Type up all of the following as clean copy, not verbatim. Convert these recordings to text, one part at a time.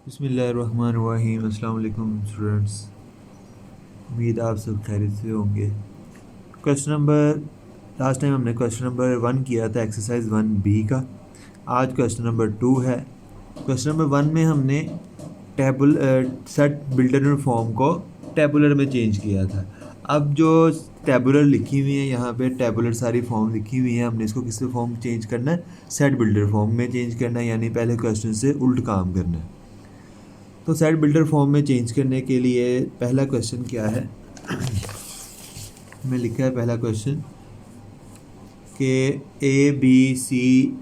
बिस्मिल्लाहिर्रहमानिर्रहीम। अस्सलाम वालेकुम स्टूडेंट्स, उम्मीद आप सब खैरियत से होंगे। क्वेश्चन नंबर लास्ट टाइम हमने क्वेश्चन नंबर 1 किया था एक्सरसाइज 1B का। आज क्वेश्चन नंबर 2 है। क्वेश्चन नंबर 1 में हमने टेबल सेट बिल्डर फॉर्म को टेबुलर में चेंज किया था। अब जो टेबुलर लिखी हुई है यहाँ पे टेबुलर सारी फॉर्म लिखी हुई है, हमने इसको किस फॉर्म चेंज करना है, सेट बिल्डर फॉर्म में चेंज करना है, यानी पहले क्वेश्चन से उल्ट काम करना है। तो सेट बिल्डर फॉर्म में चेंज करने के लिए पहला क्वेश्चन क्या है में लिखा है पहला क्वेश्चन कि A B C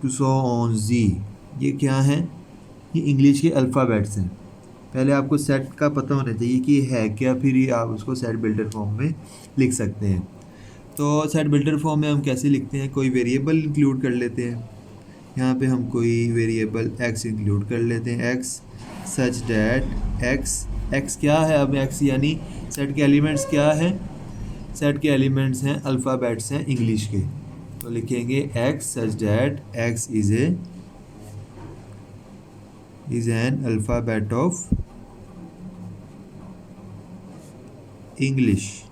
to so on जी, ये क्या है, ये इंग्लिश के अल्फ़ाबेट्स हैं। पहले आपको सेट का पता होना चाहिए कि है क्या, फिर ही आप उसको सेट बिल्डर फॉर्म में लिख सकते हैं। तो सेट बिल्डर फॉर्म में हम कैसे लिखते हैं, कोई वेरिएबल इंक्लूड कर लेते हैं। यहाँ पे हम कोई वेरिएबल x इंक्लूड कर लेते हैं, x सच डैट x क्या है, अब x यानी सेट के एलिमेंट्स क्या है, सेट के एलिमेंट्स हैं अल्फ़ाबेट्स हैं इंग्लिश के। तो लिखेंगे x such that x is an alphabet of English.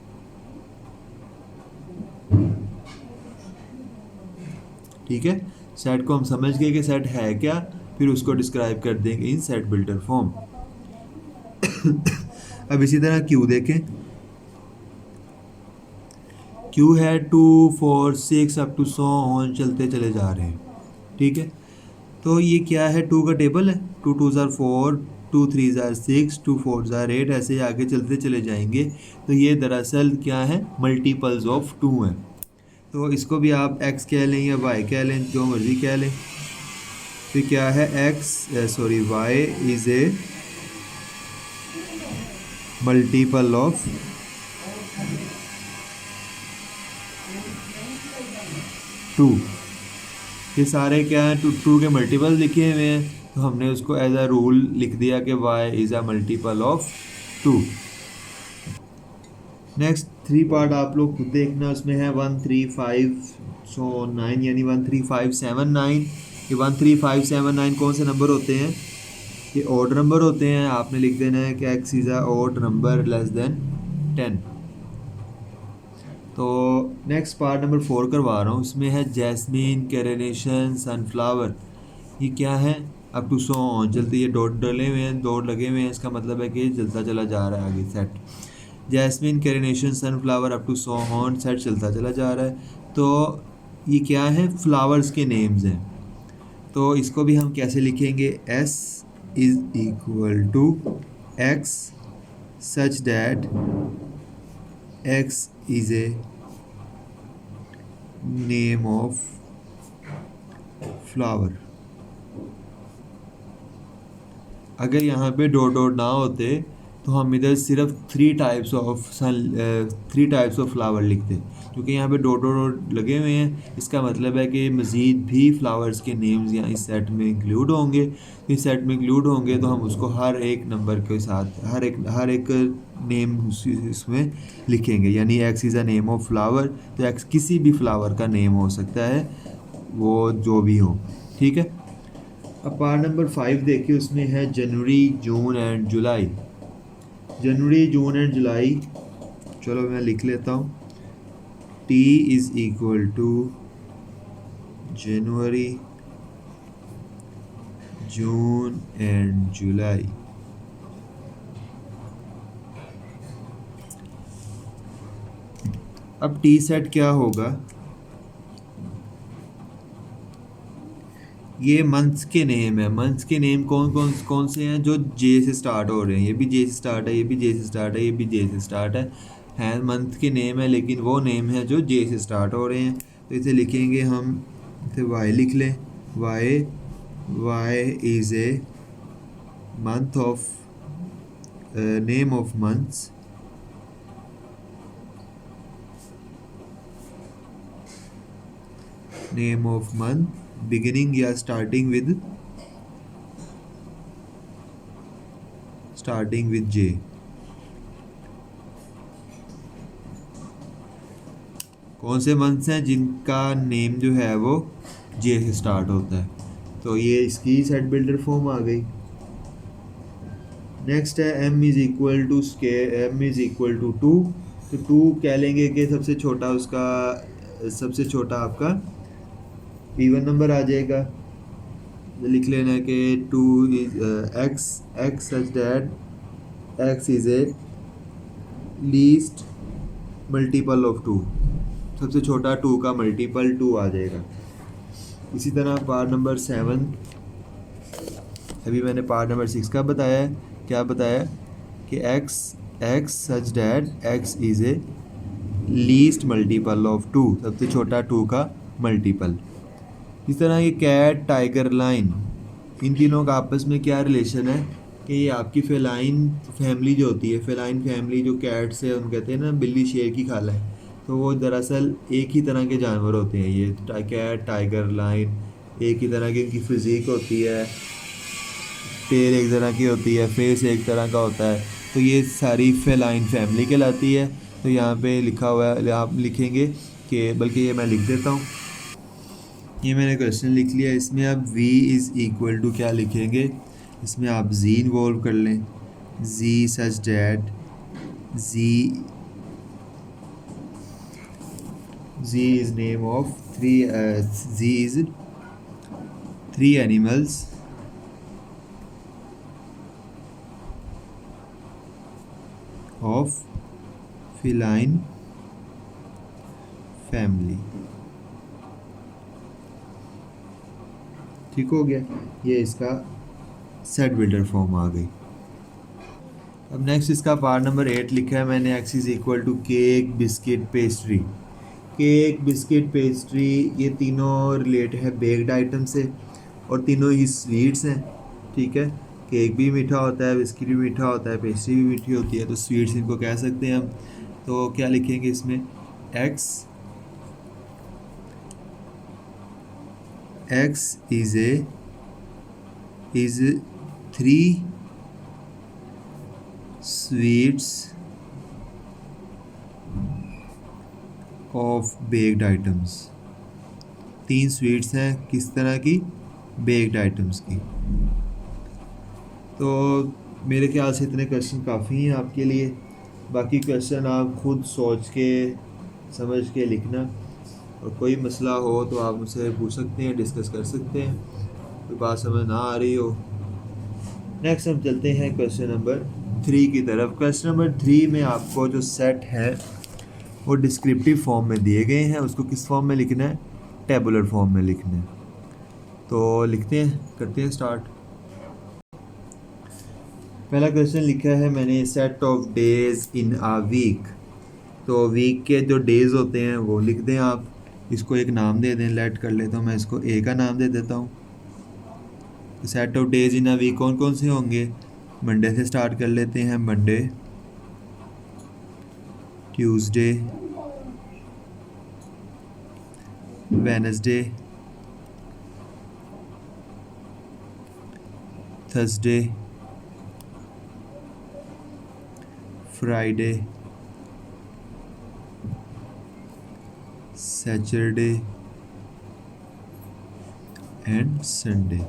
ठीक है, सेट को हम समझ गए कि सेट है क्या, फिर उसको डिस्क्राइब कर देंगे इन सेट बिल्डर फॉर्म। अब इसी तरह क्यू देखें, क्यू है 2 4 6 अप टू सो ऑन, चलते चले जा रहे हैं। ठीक है, तो ये क्या है, 2 का टेबल है, 2 2 ज़ार 4, 2 3 ज़ार 6, 2 4 ज़ार 8, ऐसे आगे चलते चले जाएंगे। तो ये दरअसल क्या है, मल्टीपल्स ऑफ 2 हैं। तो इसको भी आप x कह लें या y कह लें, जो मर्ज़ी कह लें। तो क्या है, y is a multiple of 2। ये सारे क्या हैं, 2 के मल्टीपल लिखे हुए हैं, तो हमने उसको एज अ रूल लिख दिया कि y is a multiple of 2। Next 3 part आप लोग खुद देखना, उसमें है 1 3 5 सो 9, यानी 1 3 5 7 9। ये 1 3 5 7 9 कौन से नंबर होते हैं, ये ऑड नंबर होते हैं। आपने लिख देना है कि x is a odd number less than 10। तो नेक्स्ट पार्ट नंबर 4 करवा रहा हूँ, इसमें है जैस्मीन, कैरेनेशन, सनफ्लावर। ये क्या है, अप टू सो ऑन, चलते ये डॉट डले हुए हैं, डॉट लगे हुए हैं, इसका मतलब है कि चलता चला जा रहा है आगे set. Jasmine, carnation, sunflower, up to so on, set चलता चला जा रहा है। तो ये क्या है, फ्लावर्स के नेम्स हैं। तो इसको भी हम कैसे लिखेंगे, s is equal to x such that x is a name of flower. अगर यहाँ पे डॉट डॉट ना होते तो हम इधर सिर्फ 3 टाइप्स ऑफ फ्लावर लिखते, क्योंकि यहाँ पे डॉट डॉट डॉट लगे हुए हैं, इसका मतलब है कि मज़ीद भी फ्लावर्स के नेम्स यहाँ इस सेट में इंक्लूड होंगे। इस सेट में इंक्लूड होंगे तो हम उसको हर एक नंबर के साथ हर एक नेम इसमें लिखेंगे, यानी x is a name of flower. तो एक्स किसी भी फ्लावर का नेम हो सकता है, वो जो भी हो। ठीक है, अब पार्ट नंबर 5 देखिए, उसमें है जनवरी, June and July. January, June and जुलाई, चलो मैं लिख लेता हूँ, T is equal to January, June and July. अब टी सेट क्या होगा, ये मंथ्स के नेम है। मंथ्स के नेम कौन से हैं, जो जे से स्टार्ट हो रहे हैं। ये भी जे से स्टार्ट है, ये भी जे से स्टार्ट है, ये भी जे से स्टार्ट है मंथ के नेम है, लेकिन वो नेम है जो जे से स्टार्ट हो रहे हैं। तो इसे लिखेंगे हम, इसे वाई लिख लें, Y is a month of name of months, name of month beginning या स्टार्टिंग विद जे। कौन से मंथ्स हैं जिनका नेम जो है वो जे से स्टार्ट होता है। तो ये इसकी सेट बिल्डर फॉर्म आ गई। नेक्स्ट है m is equal to m is equal to 2। तो 2 क्या लेंगे कि सबसे छोटा उसका सबसे छोटा आपका इवन नंबर आ जाएगा। लिख लेना है कि 2 is x such that x is A least multiple of 2। सबसे छोटा 2 का मल्टीपल 2 आ जाएगा। इसी तरह पार्ट नंबर 7, अभी मैंने पार्ट नंबर 6 का बताया है। क्या बताया कि x such that x is A least multiple of 2, सबसे छोटा 2 का मल्टीपल। इस तरह ये कैट, टाइगर, लाइन, इन तीनों का आपस में क्या रिलेशन है कि ये आपकी फेलाइन फैमिली जो होती है, फेलाइन फैमिली जो कैट्स है, हम कहते हैं ना बिल्ली शेर की खाला है, तो वो दरअसल एक ही तरह के जानवर होते हैं। ये कैट, टाइगर, लाइन एक ही तरह की इनकी फिज़िक होती है, टेल एक तरह की होती है, फेस एक तरह का होता है, तो ये सारी फेलाइन फैमिली कहलाती है। तो यहाँ पे लिखा हुआ है, आप लिखेंगे कि, बल्कि ये मैं लिख देता हूँ, ये मैंने क्वेश्चन लिख लिया। इसमें आप v इज़ इक्वल टू क्या लिखेंगे, इसमें आप z इन्वॉल्व कर लें, z such that z is name of z is 3 animals of feline family. ठीक हो गया, ये इसका सेट बिल्डर फॉर्म आ गई। अब नेक्स्ट इसका पार्ट नंबर 8 लिखा है मैंने, x is equal to cake, biscuit, pastry. Cake, biscuit, pastry ये तीनों रिलेट है बेक्ड आइटम से और तीनों ही स्वीट्स हैं। ठीक है, केक भी मीठा होता है, बिस्किट भी मीठा होता है, पेस्ट्री भी मीठी होती है, तो स्वीट्स इनको कह सकते हैं हम। तो क्या लिखेंगे इसमें, x is 3 sweets of baked items. 3 sweets हैं किस तरह की, बेक्ड आइटम्स की। तो मेरे ख्याल से इतने क्वेश्चन काफ़ी हैं आपके लिए। बाकी क्वेश्चन आप खुद सोच के समझ के लिखना, और कोई मसला हो तो आप मुझसे पूछ सकते हैं, डिस्कस कर सकते हैं, कोई बात समझ ना आ रही हो। नेक्स्ट हम चलते हैं क्वेश्चन नंबर 3 की तरफ। क्वेश्चन नंबर 3 में आपको जो सेट है वो डिस्क्रिप्टिव फॉर्म में दिए गए हैं, उसको किस फॉर्म में लिखना है, टेबुलर फॉर्म में लिखना है। तो लिखते हैं, करते हैं स्टार्ट। पहला क्वेश्चन लिखा है मैंने, set of days in a week. तो वीक के जो डेज़ होते हैं वो लिख दें आप, इसको एक नाम दे दें, लेट कर लेता हूँ मैं इसको ए का नाम दे देता हूँ। Set of days in a week कौन कौन से होंगे, मंडे से स्टार्ट कर लेते हैं, Monday, Tuesday, Wednesday, Thursday, Friday, Saturday and Sunday.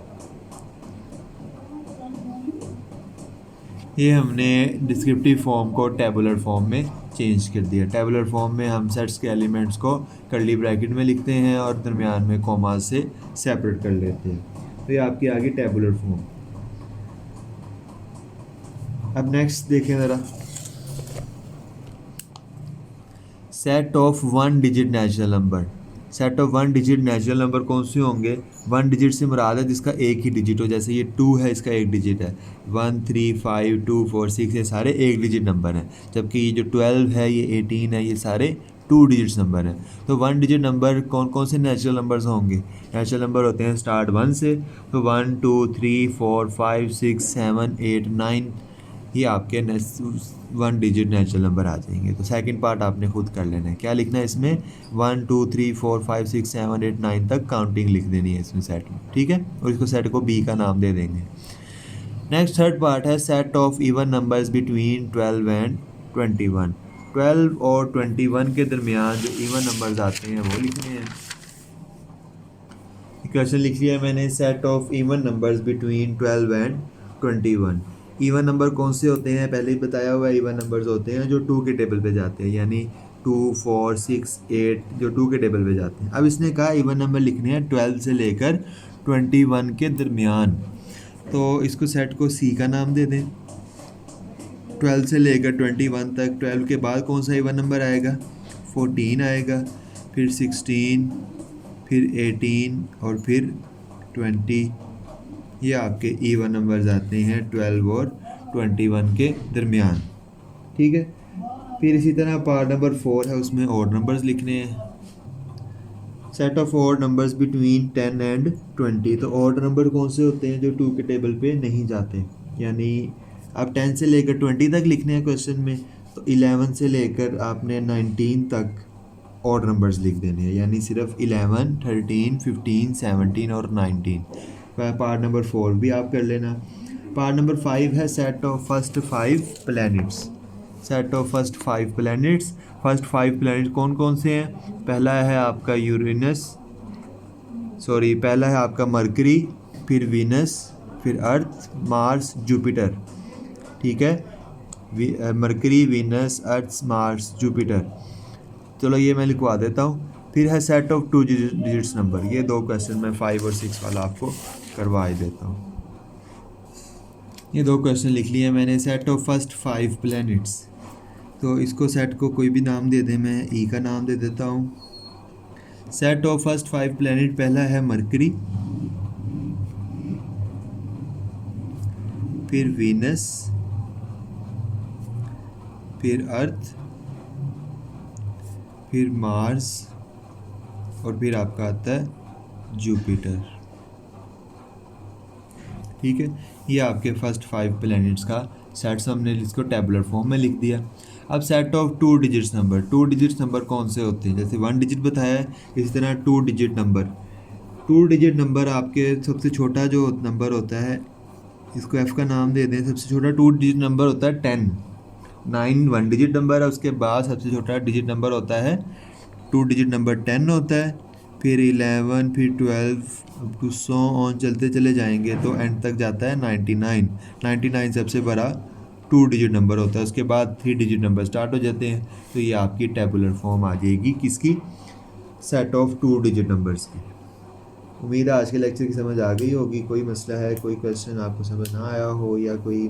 ये हमने डिस्क्रिप्टिव फॉर्म को टेबुलर फॉर्म में चेंज कर दिया। टेबुलर फॉर्म में हम सेट्स के एलिमेंट्स को कर्ली ब्रैकेट में लिखते हैं और दरमियान में कॉमा से सेपरेट कर लेते हैं। तो ये आपकी आ गई टेबुलर फॉर्म। अब नेक्स्ट देखें ज़रा, set of 1 digit natural number. Set of 1 digit natural number कौन से होंगे, 1 डिजिट से मुराद है जिसका एक ही डिजिट हो, जैसे ये 2 है, इसका एक डिजिट है, 1 3 5 2 4 6 ये सारे एक डिजिट नंबर हैं। जबकि ये जो 12 है, ये 18 है, ये सारे 2 डिजिट्स नंबर हैं। तो 1 डिजिट नंबर कौन कौन से नेचुरल नंबर्स होंगे, नेचुरल नंबर होते हैं स्टार्ट 1 से, तो 1 2 3 4 5 6 7 8 9 ये आपके 1 डिजिट नेचुरल नंबर आ जाएंगे। तो सेकंड पार्ट आपने खुद कर लेना है, क्या लिखना है इसमें, 1 2 3 4 5 6 7 8 9 तक काउंटिंग लिख देनी है इसमें सेट में। ठीक है, और इसको सेट को बी का नाम दे देंगे। नेक्स्ट थर्ड पार्ट है set of even numbers between 12 and 21। 12 और 21 के दरमियान जो इवन नंबर्स आते हैं वो लिखने हैं। क्वेश्चन लिख लिया मैंने, set of even numbers between 12 and 21। Even number कौन से होते हैं, पहले ही बताया हुआ है, इवन नंबर्स होते हैं जो 2 के टेबल पे जाते हैं, यानी 2, 4, 6, 8 जो 2 के टेबल पे जाते हैं। अब इसने कहा इवन नंबर लिखने हैं 12 से लेकर 21 के दरमियान, तो इसको सेट को सी का नाम दे दें। 12 से लेकर 21 तक, 12 के बाद कौन सा इवन नंबर आएगा, 14 आएगा, फिर 16, फिर 18 और फिर 20। ये आपके इवन नंबर्स आते हैं 12 और 21 के दरमियान, ठीक है। फिर इसी तरह पार्ट नंबर 4 है, उसमें ऑड नंबर्स लिखने हैं। Set of odd numbers between 10 and 20, तो ऑड नंबर कौन से होते हैं जो 2 के टेबल पे नहीं जाते, यानी आप 10 से लेकर 20 तक लिखने हैं क्वेश्चन में, तो 11 से लेकर आपने 19 तक ऑड नंबर्स लिख देने हैं, यानी सिर्फ 11, 13, 15, 17 और 19। पार्ट नंबर 4 भी आप कर लेना। पार्ट नंबर 5 है set of first 5 planets. Set of first 5 planets. First 5 planets कौन कौन से हैं, पहला है आपका पहला है आपका मरकरी, फिर वीनस, फिर अर्थ, मार्स, जुपिटर, ठीक है। मरकरी, वीनस, अर्थ, मार्स, जुपिटर। चलो ये मैं लिखवा देता हूँ। फिर है सेट ऑफ 2 डिजिट्स नंबर। ये 2 क्वेश्चन मैं 5 और 6 वाला आपको करवा ही देता हूँ। ये 2 क्वेश्चन लिख लिए मैंने। सेट ऑफ फर्स्ट 5 प्लैनेट्स, तो इसको सेट को कोई भी नाम दे दें, मैं ई का नाम दे देता हूँ। सेट ऑफ फर्स्ट 5 प्लैनेट, पहला है मरकरी, फिर वीनस, फिर अर्थ, फिर मार्स और फिर आपका आता है जुपिटर, ठीक है। ये आपके फर्स्ट 5 प्लैनेट्स का सेट्स, हमने इसको टेबुलर फॉर्म में लिख दिया। अब set of 2 digits number. 2 digits number कौन से होते हैं, जैसे 1 डिजिट बताया है, इसी तरह 2 डिजिट नंबर। 2 डिजिट नंबर आपके सबसे छोटा जो नंबर होता है, इसको एफ का नाम दे दें। सबसे छोटा 2 डिजिट नंबर होता है 10। 9 1 डिजिट नंबर है, उसके बाद सबसे छोटा डिजिट नंबर होता है 2 डिजिट नंबर 10 होता है, फिर 11, फिर 12 अप टू 100 ऑन चलते चले जाएंगे तो एंड तक जाता है 99। 99 सबसे बड़ा 2 डिजिट नंबर होता है, उसके बाद 3 डिजिट नंबर स्टार्ट हो जाते हैं। तो ये आपकी टेबुलर फॉर्म आ जाएगी किसकी, सेट ऑफ 2 डिजिट नंबर्स की। उम्मीद है आज के लेक्चर की समझ आ गई होगी। कोई मसला है, कोई क्वेश्चन आपको समझ ना आया हो, या कोई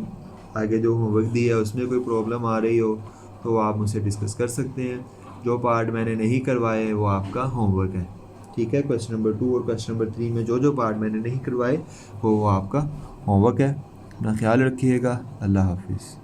आगे जो होमवर्क दिया है उसमें कोई प्रॉब्लम आ रही हो, तो आप मुझसे डिस्कस कर सकते हैं। जो पार्ट मैंने नहीं करवाए वो आपका होमवर्क है, ठीक है। क्वेश्चन नंबर 2 और क्वेश्चन नंबर 3 में जो पार्ट मैंने नहीं करवाए वो आपका होमवर्क है। अपना ख्याल रखिएगा। अल्लाह हाफिज़।